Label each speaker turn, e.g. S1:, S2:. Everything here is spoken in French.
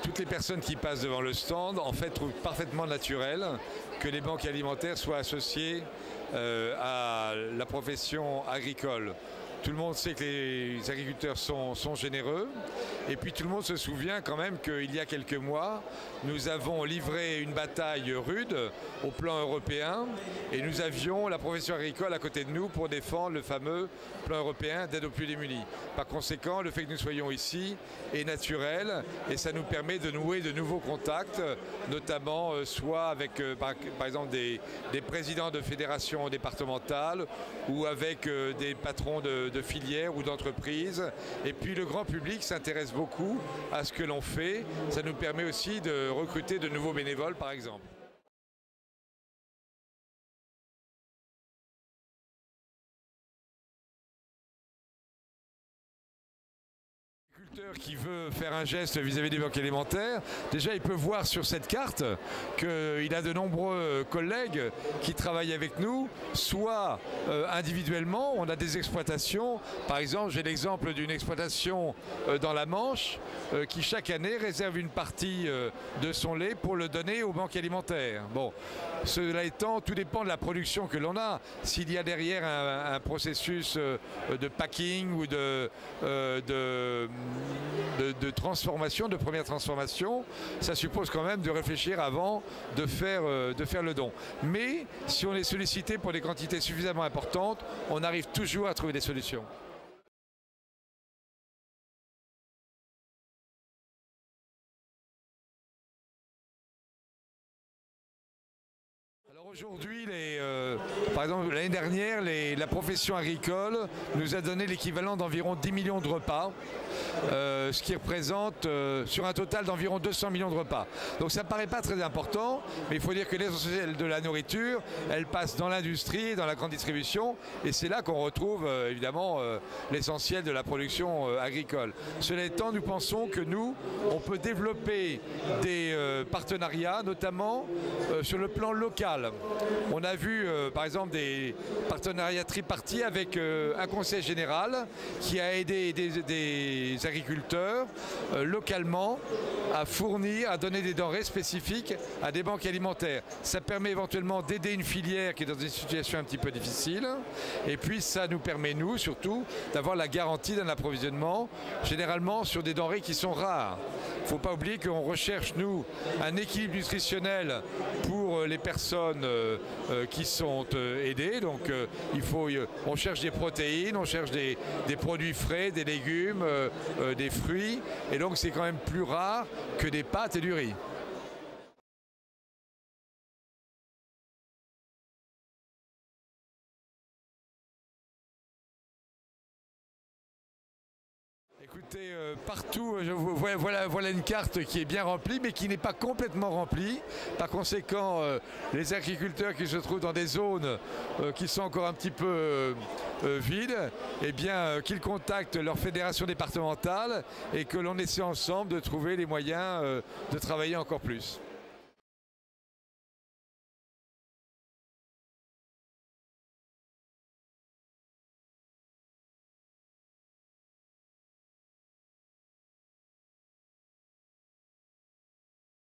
S1: toutes les personnes qui passent devant le stand en fait trouvent parfaitement naturel que les banques alimentaires soient associées à la profession agricole. Tout le monde sait que les agriculteurs sont généreux et puis tout le monde se souvient quand même qu'il y a quelques mois, nous avons livré une bataille rude au plan européen et nous avions la profession agricole à côté de nous pour défendre le fameux plan européen d'aide aux plus démunis. Par conséquent, le fait que nous soyons ici est naturel et ça nous permet de nouer de nouveaux contacts, notamment soit avec par exemple des présidents de fédérations départementales ou avec des patrons de filières ou d'entreprises. Et puis le grand public s'intéresse beaucoup à ce que l'on fait. Ça nous permet aussi de recruter de nouveaux bénévoles, par exemple. Qui veut faire un geste vis-à-vis des banques alimentaires, déjà il peut voir sur cette carte qu'il a de nombreux collègues qui travaillent avec nous, soit individuellement, on a des exploitations, par exemple j'ai l'exemple d'une exploitation dans la Manche qui chaque année réserve une partie de son lait pour le donner aux banques alimentaires. Bon, cela étant, tout dépend de la production que l'on a. S'il y a derrière un processus de packing ou de transformation, de première transformation, ça suppose quand même de réfléchir avant de faire le don. Mais si on est sollicité pour des quantités suffisamment importantes, on arrive toujours à trouver des solutions. Alors aujourd'hui, par exemple l'année dernière, la profession agricole nous a donné l'équivalent d'environ 10 millions de repas, ce qui représente sur un total d'environ 200 millions de repas. Donc ça ne paraît pas très important, mais il faut dire que l'essentiel de la nourriture, elle passe dans l'industrie, dans la grande distribution, et c'est là qu'on retrouve évidemment l'essentiel de la production agricole. Cela étant, nous pensons que on peut développer des partenariats, notamment sur le plan local. On a vu par exemple des partenariats tripartis avec un conseil général qui a aidé des agriculteurs localement à fournir, à donner des denrées spécifiques à des banques alimentaires. Ça permet éventuellement d'aider une filière qui est dans une situation un petit peu difficile et puis ça nous permet, nous surtout, d'avoir la garantie d'un approvisionnement généralement sur des denrées qui sont rares. Il ne faut pas oublier qu'on recherche, nous, un équilibre nutritionnel pour les personnes qui sont aidées. Donc on cherche des protéines, on cherche des produits frais, des légumes, des fruits. Et donc c'est quand même plus rare que des pâtes et du riz. Écoutez, partout, voilà une carte qui est bien remplie, mais qui n'est pas complètement remplie. Par conséquent, les agriculteurs qui se trouvent dans des zones qui sont encore un petit peu vides, eh bien, qu'ils contactent leur fédération départementale et que l'on essaie ensemble de trouver les moyens de travailler encore plus.